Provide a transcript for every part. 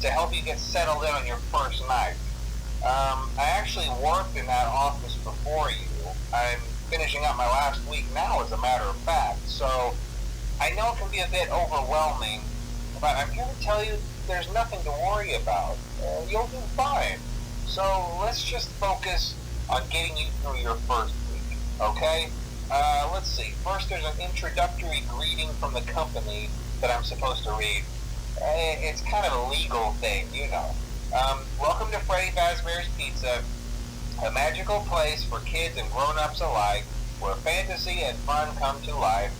to help you get settled in on your first night. I actually worked in that office before you. I'm finishing up my last week now, as a matter of fact, so I know it can be a bit overwhelming, but I'm here to tell you there's nothing to worry about. You'll do fine. So let's just focus on getting you through your first week, okay? Let's see. First, there's an introductory greeting from the company that I'm supposed to read. It's kind of a legal thing, you know. Welcome to Freddy Fazbear's Pizza, a magical place for kids and grown-ups alike, where fantasy and fun come to life.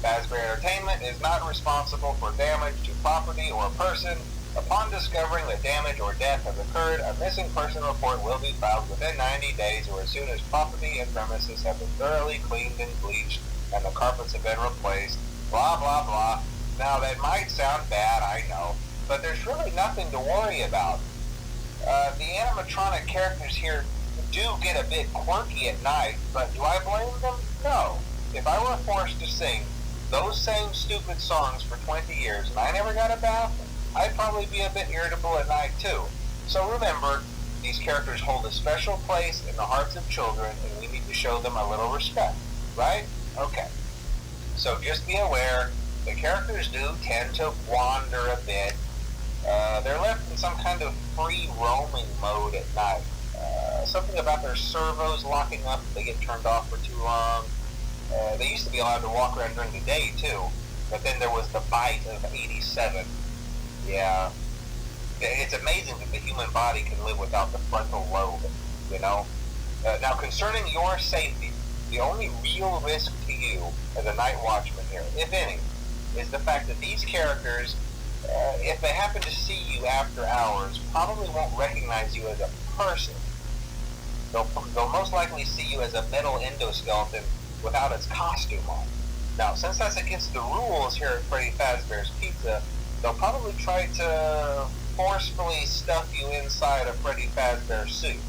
Fazbear Entertainment is not responsible for damage to property or person. Upon discovering that damage or death has occurred, a missing person report will be filed within 90 days or as soon as property and premises have been thoroughly cleaned and bleached and the carpets have been replaced. Blah, blah, blah. Now, that might sound bad, I know, but there's really nothing to worry about. The animatronic characters here do get a bit quirky at night, but do I blame them? No. If I were forced to sing those same stupid songs for 20 years and I never got a bath, I'd probably be a bit irritable at night too. So remember, these characters hold a special place in the hearts of children and we need to show them a little respect, right? Okay. So just be aware, the characters do tend to wander a bit. They're left in some kind of free roaming mode at night. Something about their servos locking up if they get turned off for too long. They used to be allowed to walk around during the day too, but then there was the bite of 87. Yeah. It's amazing that the human body can live without the frontal lobe, you know? Now, concerning your safety, the only real risk to you as a night watchman here, if any, is the fact that these characters, if they happen to see you after hours, probably won't recognize you as a person. They'll most likely see you as a metal endoskeleton without its costume on. Now, since that's against the rules here at Freddy Fazbear's Pizza, they'll probably try to forcefully stuff you inside a Freddy Fazbear suit.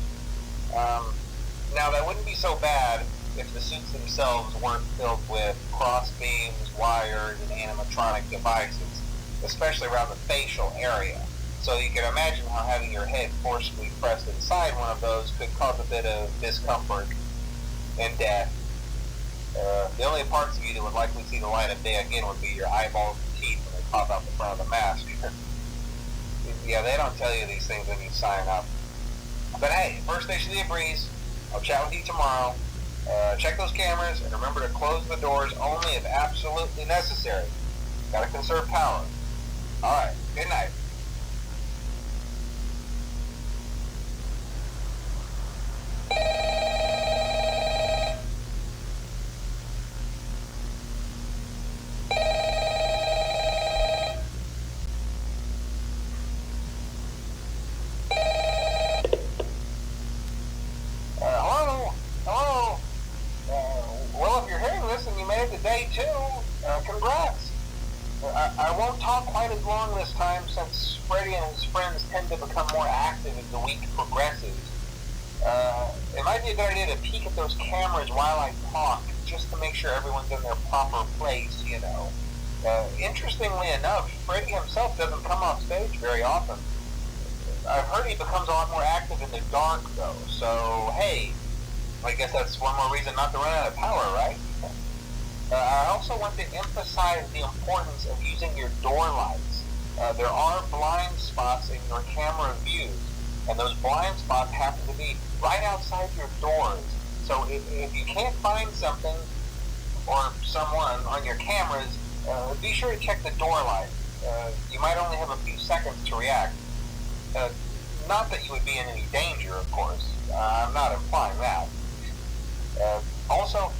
Now, that wouldn't be so bad if the suits themselves weren't filled with cross beams, wires, and animatronic devices, especially around the facial area. So you can imagine how having your head forcefully pressed inside one of those could cause a bit of discomfort and death. The only parts of you that would likely see the light of day again would be your eyeballs and teeth when they pop out the front of the mask. Yeah, they don't tell you these things when you sign up. But hey, first station of the breeze. I'll chat with you tomorrow. Check those cameras and remember to close the doors only if absolutely necessary. Gotta conserve power. Alright, good night. Day two, congrats. I won't talk quite as long this time since Freddy and his friends tend to become more active as the week progresses. It might be a good idea to peek at those cameras while I talk, just to make sure everyone's in their proper place, you know. Interestingly enough, Freddy himself doesn't come off stage very often. I've heard he becomes a lot more active in the dark, though, so hey, I guess that's one more reason not to run out of power, right? I also want to emphasize the importance of using your door lights. There are blind spots in your camera views, and those blind spots happen to be right outside your doors. So if you can't find something or someone on your cameras, be sure to check the door light. You might only have a few seconds to react. Not that you would be in any danger, of course. I'm not implying that. Also,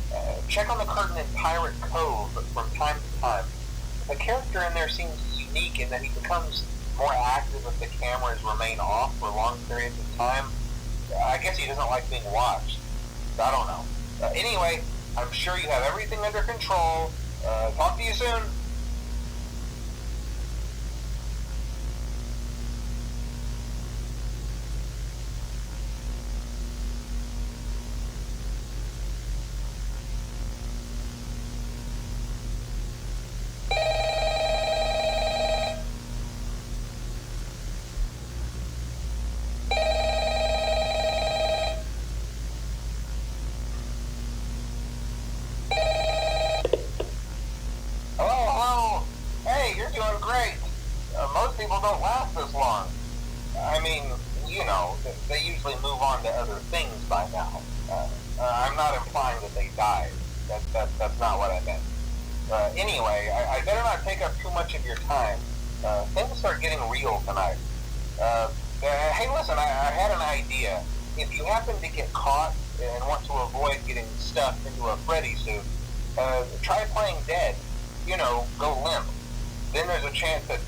check on the curtain in Pirate Cove from time to time. The character in there seems unique in that he becomes more active if the cameras remain off for long periods of time. I guess he doesn't like being watched. I don't know. Anyway, I'm sure you have everything under control. Talk to you soon. doing great. Most people don't last this long. I mean, you know, they usually move on to other things by now. I'm not implying that they died. That's not what I meant. Anyway, I better not take up too much of your time. Things are getting real tonight. Hey, listen, I had an idea. If you happen to get caught and want to avoid getting stuffed into a Freddy suit, try playing dead. You know, go limp. Then there's a chance that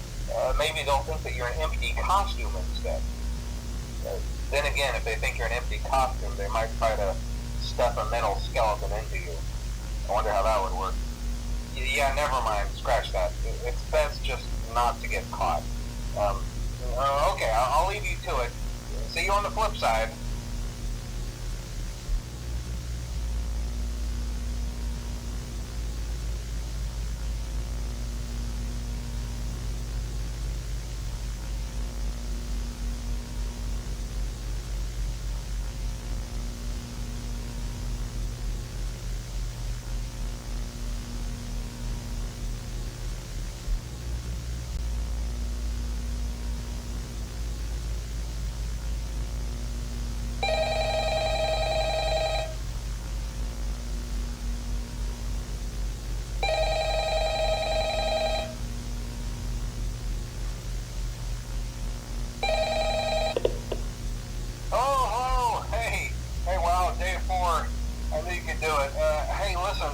maybe they'll think that you're an empty costume instead. Then again, if they think you're an empty costume, they might try to stuff a metal skeleton into you. I wonder how that would work. Yeah, never mind. Scratch that. It's best just not to get caught. Okay, I'll leave you to it. See you on the flip side. Do it. Hey, listen,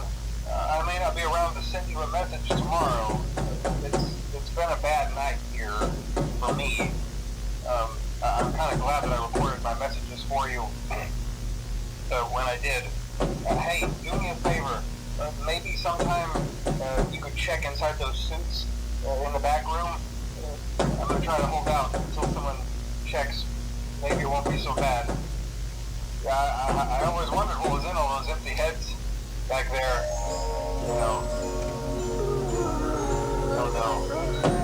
I may not be around to send you a message tomorrow. It's been a bad night here for me. I'm kind of glad that I recorded my messages for you when I did. Hey, do me a favor. Maybe sometime you could check inside those suits in the back room. I'm going to try to hold out until someone checks. Maybe it won't be so bad. Yeah, I always wondered what was in all those empty heads back there. You know. Oh no.